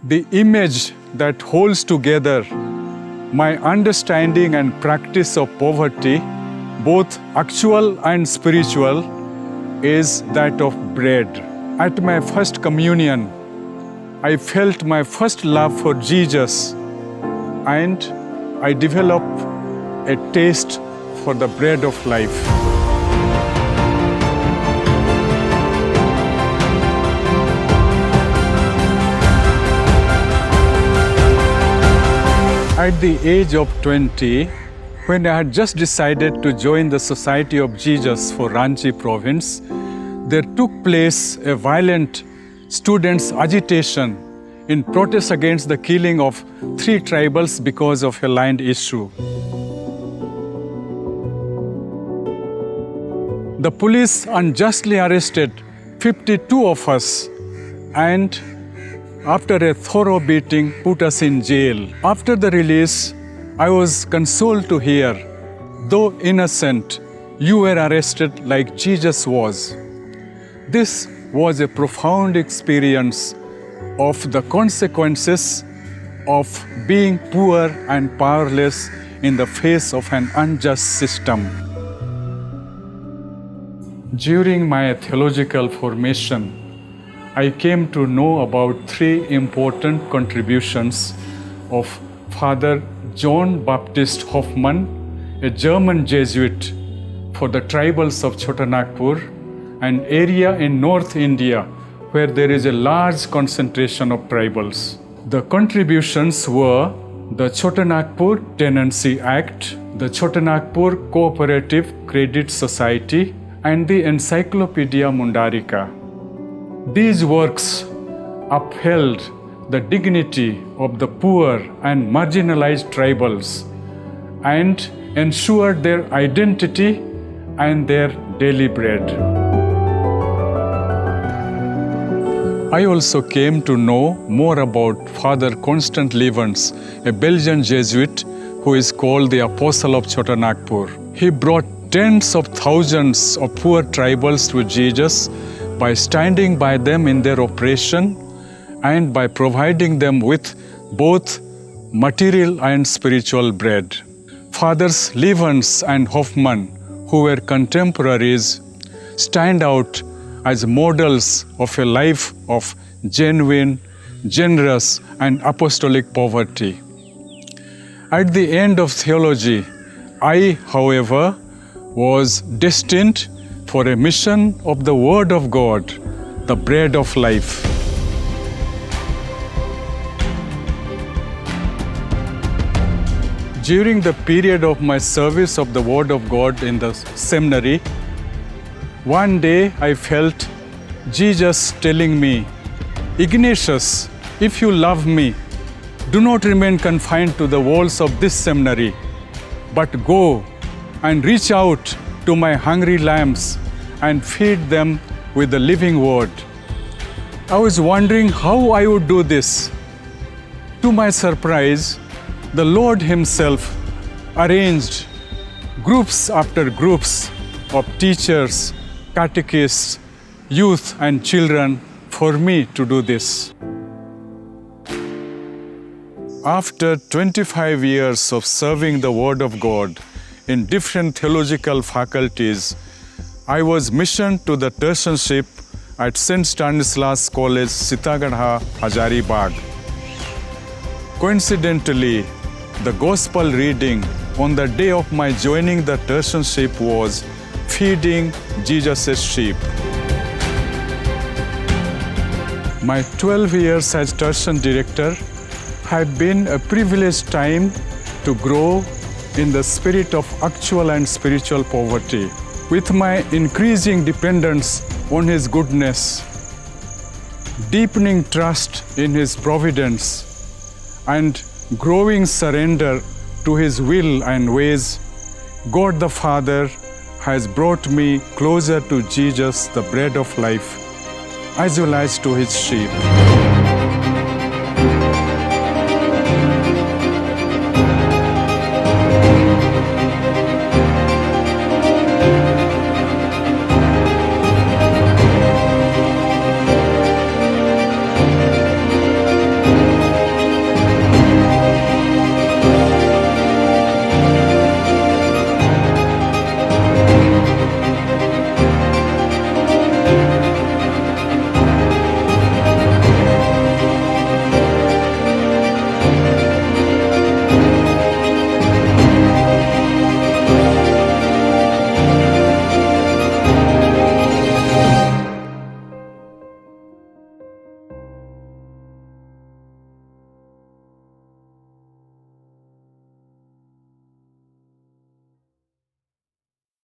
The image that holds together my understanding and practice of poverty, both actual and spiritual, is that of bread. At my first communion, I felt my first love for Jesus, and I developed a taste for the bread of life. At the age of 20, when I had just decided to join the Society of Jesus for Ranchi province, there took place a violent students' agitation in protest against the killing of 3 tribals because of a land issue. The police unjustly arrested 52 of us and after a thorough beating, put us in jail. After the release, I was consoled to hear, though innocent, you were arrested like Jesus was. This was a profound experience of the consequences of being poor and powerless in the face of an unjust system. During my theological formation, I came to know about 3 important contributions of Father John Baptist Hoffmann, a German Jesuit, for the tribals of Chotanagpur, an area in North India where there is a large concentration of tribals. The contributions were the Chotanagpur Tenancy Act, the Chotanagpur Cooperative Credit Society, and the Encyclopedia Mundarika. These works upheld the dignity of the poor and marginalized tribals and ensured their identity and their daily bread. I also came to know more about Father Constant Levens, a Belgian Jesuit who is called the Apostle of Chotanagpur. He brought tens of thousands of poor tribals to Jesus by standing by them in their oppression and by providing them with both material and spiritual bread. Fathers Levens and Hoffmann, who were contemporaries, stand out as models of a life of genuine, generous, and apostolic poverty. At the end of theology, I, however, was destined for a mission of the Word of God, the bread of life. During the period of my service of the Word of God in the seminary, one day I felt Jesus telling me, "Ignatius, if you love me, do not remain confined to the walls of this seminary, but go and reach out to my hungry lambs and feed them with the living word." I was wondering how I would do this. To my surprise, the Lord Himself arranged groups after groups of teachers, catechists, youth and children for me to do this. After 25 years of serving the Word of God in different theological faculties, I was missioned to the tertianship at St. Stanislas College, Sitagadha, Hazaribagh. Coincidentally, the Gospel reading on the day of my joining the tertianship was feeding Jesus' sheep. My 12 years as tertian director have been a privileged time to grow in the spirit of actual and spiritual poverty. With my increasing dependence on His goodness, deepening trust in His providence, and growing surrender to His will and ways, God the Father has brought me closer to Jesus, the bread of life, as well as to His sheep.